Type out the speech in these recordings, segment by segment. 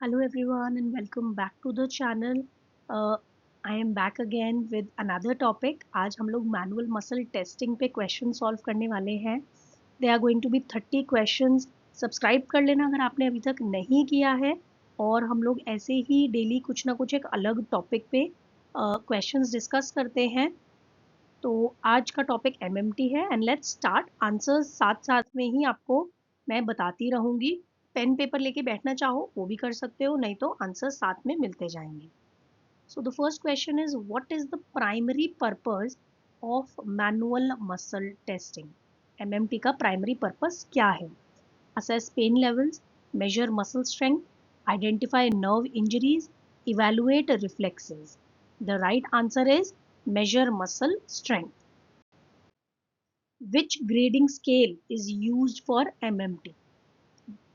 Hello everyone and welcome back to the channel. I am back again with another topic. आज हम लोग manual muscle testing पे question solve करने वाले हैं. They are going to be 30 questions. Subscribe कर लेना अगर आपने अभी तक नहीं किया है. और हम लोग ऐसे ही डेली कुछ ना कुछ एक अलग टॉपिक पे क्वेश्चंस डिस्कस करते हैं. तो आज का टॉपिक MMT है एंड लेट्स स्टार्ट. आंसर्स साथ साथ में ही आपको मैं बताती रहूँगी. पेन पेपर लेके बैठना चाहो वो भी कर सकते हो, नहीं तो आंसर साथ में मिलते जाएंगे. So the first question is what is the primary purpose of manual muscle testing. MMT का प्राइमरी पर्पस क्या है? Assess pain levels, measure muscle strength, identify nerve injuries, evaluate reflexes. The right answer is measure muscle strength. Which grading scale is used for MMT?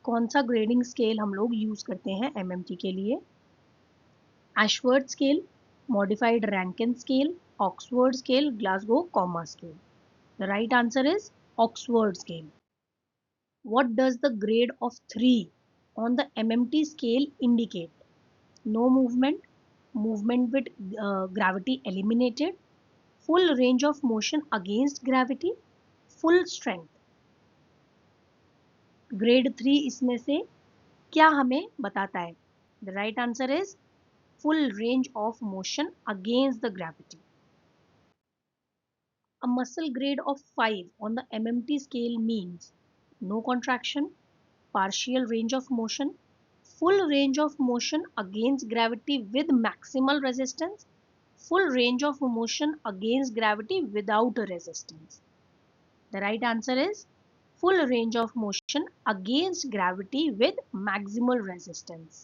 कौन सा grading scale हम लोग use करते हैं MMT के लिए? Ashworth scale, modified Rankine scale, Oxford scale, Glasgow comma scale. The right answer is Oxford scale. What does the grade of 3 on the MMT scale indicate? No movement, movement with gravity eliminated, full range of motion against gravity, full strength. Grade 3 इसमें से क्या हमें बताता है? The right answer is full range of motion against the gravity. A muscle grade of 5 on the MMT scale means no contraction, partial range of motion, full range of motion against gravity with maximal resistance, full range of motion against gravity without resistance. The right answer is full range of motion against gravity with maximal resistance.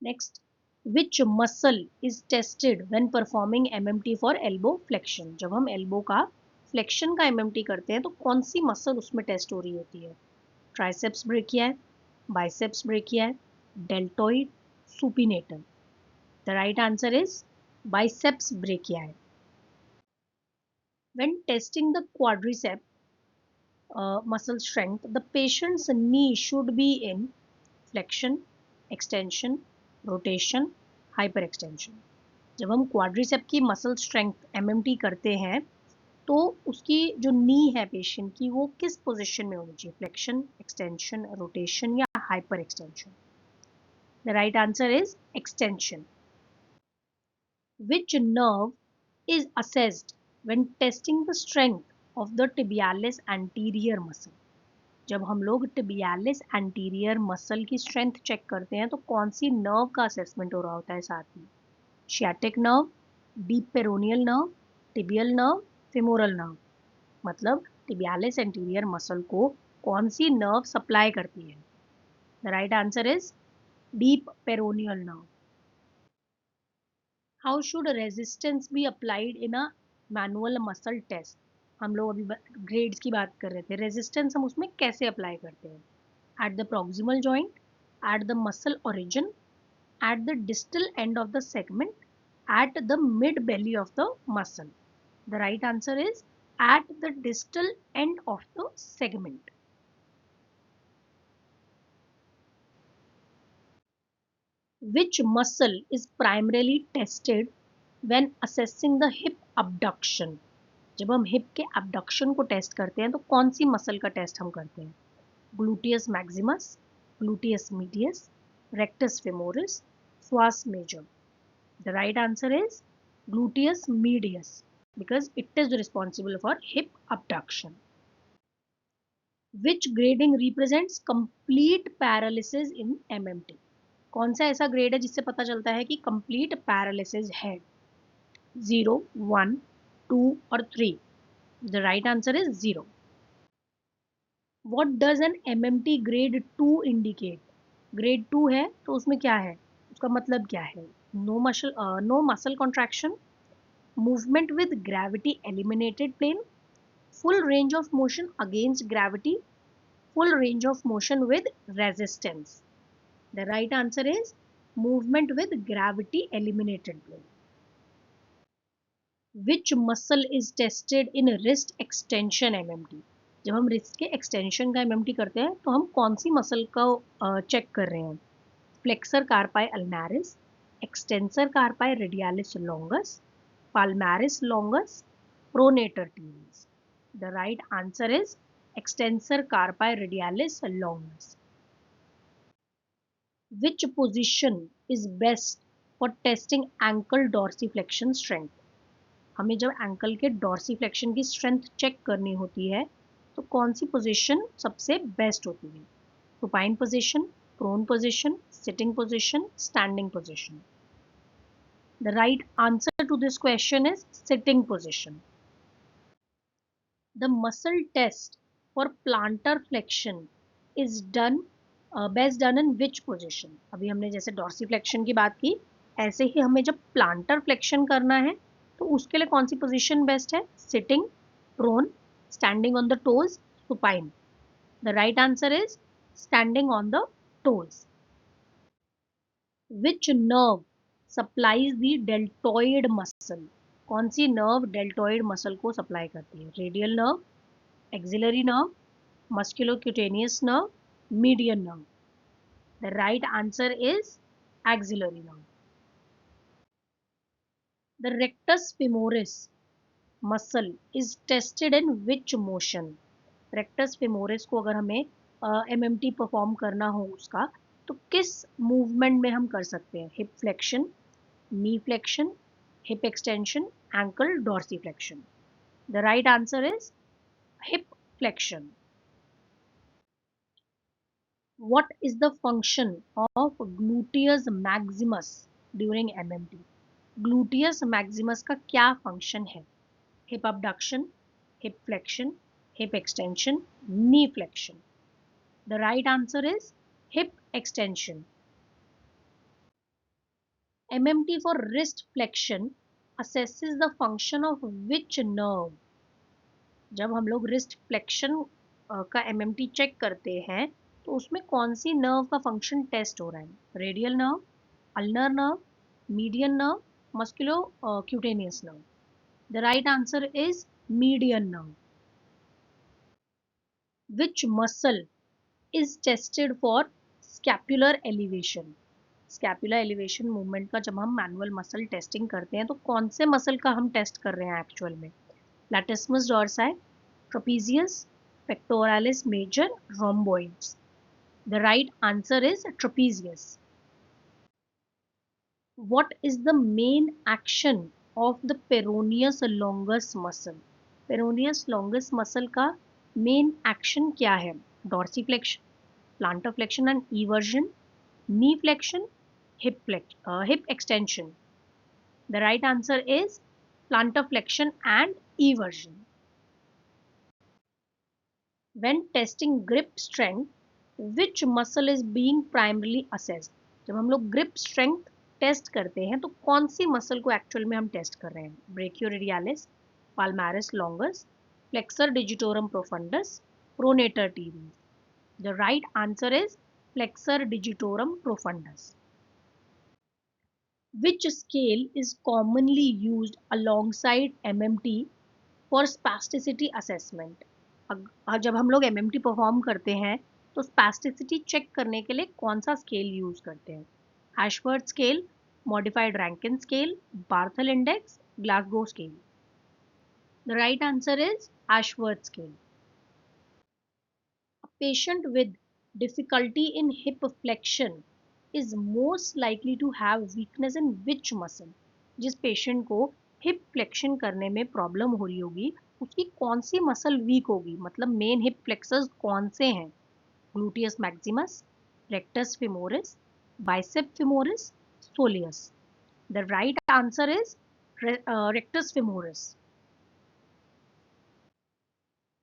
Next, which muscle is tested when performing MMT for elbow flexion? जब हम elbow का flexion का MMT करते हैं तो कौन सी muscle उसमें टेस्ट हो रही होती है? Triceps brachii, biceps brachii, deltoid, supinator. The right answer is biceps brachii. When testing the quadricep muscle strength, the patient's knee should be in flexion, extension, rotation, hyper extension. जब हम quadricep की muscle strength MMT करते हैं तो उसकी जो नी है patient की वो किस पोजीशन में होनी चाहिए? फ्लेक्शन, एक्सटेंशन, रोटेशन या hyper extension? The right answer is extension. Which nerve is assessed when testing the strength of the tibialis anterior muscle? जब हम लोग टिबियालिस एंटीरियर मसल की स्ट्रेंथ चेक करते हैं तो कौन सी नर्व का असेसमेंट हो रहा होता है साथ में? Sciatic nerve, deep peroneal nerve, tibial nerve, femoral nerve. मतलब टिबियालिस एंटीरियर मसल को कौन सी नर्व सप्लाई करती है? The right answer is deep peroneal nerve. How should resistance be applied in a manual muscle test? हम लोग अभी grades की बात कर रहे थे. रेजिस्टेंस हम उसमें कैसे अप्लाई करते हैं? At the proximal joint, at the muscle origin, at the distal end of the segment, at the mid belly of the muscle. The right answer is at the distal end of the segment. Which muscle is primarily tested when assessing the hip abduction? जब हम hip के abduction को test करते हैं तो कौन सी muscle का टेस्ट हम करते हैं? Gluteus maximus, gluteus medius, rectus femoris, psoas major. The right answer is gluteus medius because it is responsible for hip abduction. Which grading represents complete paralysis in MMT? कौन सा ऐसा ग्रेड है जिससे पता चलता है कि complete paralysis है? 0, 1, 2 और 3. The right answer is 0. What does an MMT grade 2 indicate? Grade 2 है तो उसमें क्या है? उसका मतलब क्या है? No muscle contraction, movement with gravity eliminated plane, full range of motion against gravity, full range of motion with resistance. The right answer is movement with gravity eliminated plane. Which muscle is tested in wrist extension MMT? जब हम wrist के extension का MMT करते हैं तो हम कौन सी मसल का चेक कर रहे हैं? Flexor कार्पाई अल्नारिस, extensor कार्पाई radialis longus, palmaris longus, pronator teres. The right answer is extensor carpi radialis longus. Which position is best for testing ankle dorsiflexion strength? हमें जब एंकल के डॉर्सीफ्लेक्शन की स्ट्रेंथ चेक करनी होती है तो कौन सी पोजीशन सबसे बेस्ट होती है? Supine position, prone position, sitting position, standing position. The right answer to this question is sitting position. The muscle test for plantar flexion is best done in which position? अभी हमने जैसे dorsiflexion की बात की, ऐसे ही हमें जब प्लांटर फ्लेक्शन करना है तो उसके लिए कौन सी पोजीशन बेस्ट है? Sitting, prone, standing on the toes, supine. The right answer is standing on the toes. Which nerve supplies the deltoid muscle? कौन सी नर्व डेल्टोइड मसल को सप्लाई करती है? Radial nerve, axillary nerve, musculocutaneous nerve, median nerve. The right answer is axillary nerve. The rectus femoris muscle is tested in which motion? Rectus femoris को अगर हमें MMT perform करना हो उसका तो किस मूवमेंट में हम कर सकते हैं? Hip flexion, knee flexion, hip extension, ankle dorsiflexion. The right answer is hip flexion. What is the function of gluteus maximus during MMT? Gluteus maximus का क्या फंक्शन है? Hip abduction, hip flexion, hip extension, knee flexion. The right answer is hip extension. MMT for wrist flexion assesses the function of which nerve? जब हम लोग wrist flexion का MMT check करते हैं तो उसमें कौन सी नर्व का फंक्शन टेस्ट हो रहा है? Radial nerve, ulnar nerve, median nerve, musculocutaneous nerve. The right answer is median nerve. Which muscle is tested for scapular elevation? Scapular elevation movement का जब हम मैनुअल मसल टेस्टिंग करते हैं तो कौन से मसल का हम टेस्ट कर रहे हैं एक्चुअल में? Latissimus dorsi, trapezius, pectoralis major, rhomboids. The right answer is trapezius. What is the main action of the peroneus longus muscle? Peroneus longus muscle का main action क्या है? Dorsiflexion, plantar flexion and eversion, knee flexion, hip extension. The right answer is plantar flexion and eversion. When testing grip strength, which muscle is being primarily assessed? जब हम लोग grip strength test करते हैं तो कौन सी मसल को actual में हम टेस्ट कर रहे हैं? Brachioradialis, palmaris longus, flexor digitorum profundus, pronator teres. The right answer is flexor digitorum profundus. Which scale is commonly used alongside MMT for spasticity assessment? जब हम लोग MMT परफॉर्म करते हैं तो स्पैस्टिसिटी चेक करने के लिए कौन सा स्केल यूज करते हैं? Ashworth scale, modified Rankin scale, Barthel index, Glasgow scale. The right answer is Ashworth scale. A patient with difficulty in hip flexion is most likely to have weakness in which muscle? जिस patient को hip flexion करने में problem हो रही होगी उसकी कौन सी मसल वीक होगी? मतलब मेन हिप फ्लेक्सर्स कौन से हैं? Gluteus Maximus, rectus femoris, bicep femoris, soleus. The right answer is rectus femoris.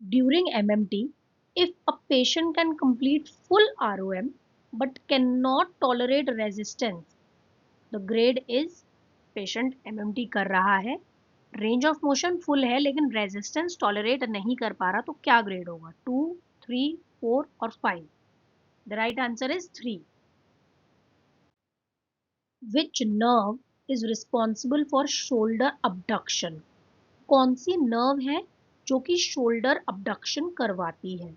During MMT, if a patient can complete full ROM but cannot tolerate resistance, the grade is patient MMT कर रहा है, range of motion full है लेकिन resistance tolerate नहीं कर पा रहा तो क्या ग्रेड होगा? 2, 3, 4 और 5. The right answer is 3. Which nerve is responsible for shoulder abduction? कौन सी नर्व है जो कि शोल्डर अबडक्शन करवाती है?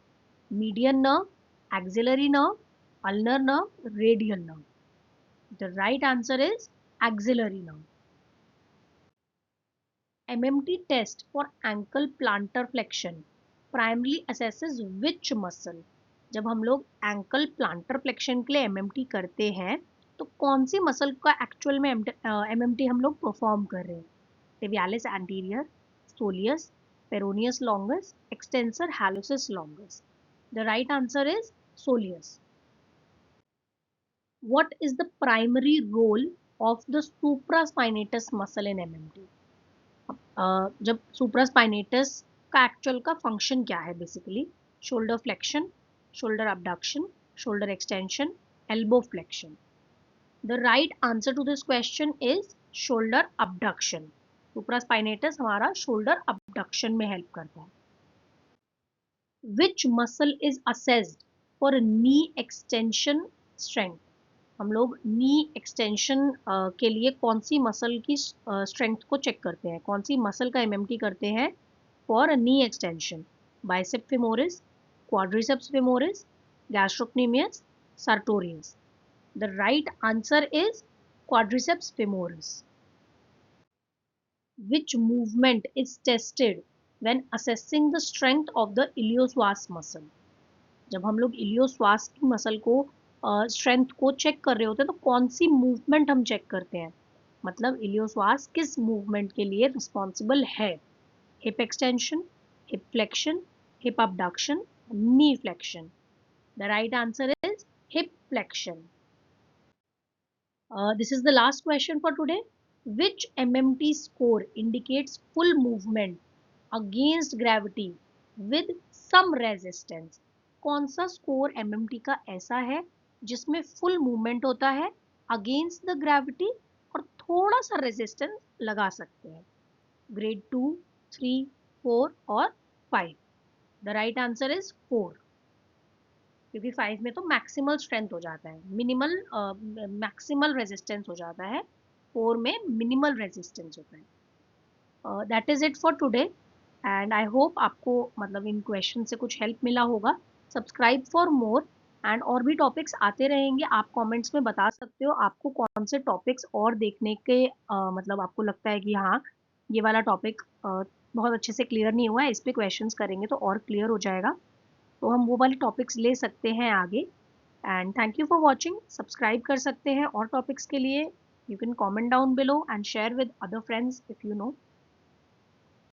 Median nerve, axillary nerve, ulnar nerve, radial nerve? The right answer is axillary nerve. MMT test for ankle plantar flexion primarily assesses which muscle? जब हम लोग एंकल प्लांटर फ्लेक्शन के लिए MMT करते हैं तो कौन सी मसल का एक्चुअल में MMT हम लोग परफॉर्म कर रहे हैं? Tibialis anterior, soleus, peroneus longus, extensor hallucis longus? The right answer is soleus. What is the primary role of the supraspinatus muscle in MMT? जब सुप्रास्पाइनेटस का एक्चुअल का फंक्शन क्या है? Basically shoulder flexion, shoulder abduction, shoulder extension, elbow flexion? The right answer to this question is shoulder abduction. Supraspinatus हमारा shoulder abduction में help करता है. Which muscle is assessed for knee extension strength? हम लोग knee extension के लिए कौन सी मसल की स्ट्रेंथ को चेक करते हैं? कौन सी मसल का MMT करते हैं for knee extension? Bicep femoris, quadriceps femoris, gastrocnemius, sartorius? The right answer is quadriceps femoris. Which movement is tested when assessing the strength of the iliopsoas muscle? जब हम लोग इलियोश्वास की मसल को स्ट्रेंथ को check कर रहे होते हैं तो कौन सी मूवमेंट हम चेक करते हैं? मतलब इलियोश्वास किस मूवमेंट के लिए रिस्पॉन्सिबल है? Hip extension, hip flexion, hip abduction, knee flexion? The right answer is hip flexion. This is the last question for today. Which MMT score indicates full movement against gravity with some resistance? कौन सा score MMT का ऐसा है जिसमें full movement होता है against the gravity और थोड़ा सा रेजिस्टेंस लगा सकते हैं? ग्रेड 2, 3, 4 और 5? द राइट आंसर इज 4, क्योंकि 5 में तो मैक्सिमल स्ट्रेंथ हो जाता है, मिनिमल मैक्सिमल रेजिस्टेंस हो जाता है. 4 में मिनिमल रेजिस्टेंस होता है. That is it for today and I hope आपको मतलब इन क्वेश्चन से कुछ हेल्प मिला होगा. सब्सक्राइब फॉर मोर एंड और भी टॉपिक्स आते रहेंगे. आप कमेंट्स में बता सकते हो आपको कौन से टॉपिक्स और देखने के मतलब आपको लगता है कि हाँ ये वाला टॉपिक बहुत अच्छे से क्लियर नहीं हुआ है, इस पे क्वेश्चंस करेंगे तो और क्लियर हो जाएगा. तो हम वो वाले टॉपिक्स ले सकते हैं आगे. And thank you for watching. Subscribe कर सकते हैं और टॉपिक्स के लिए. You can comment down below and share with other friends if you know.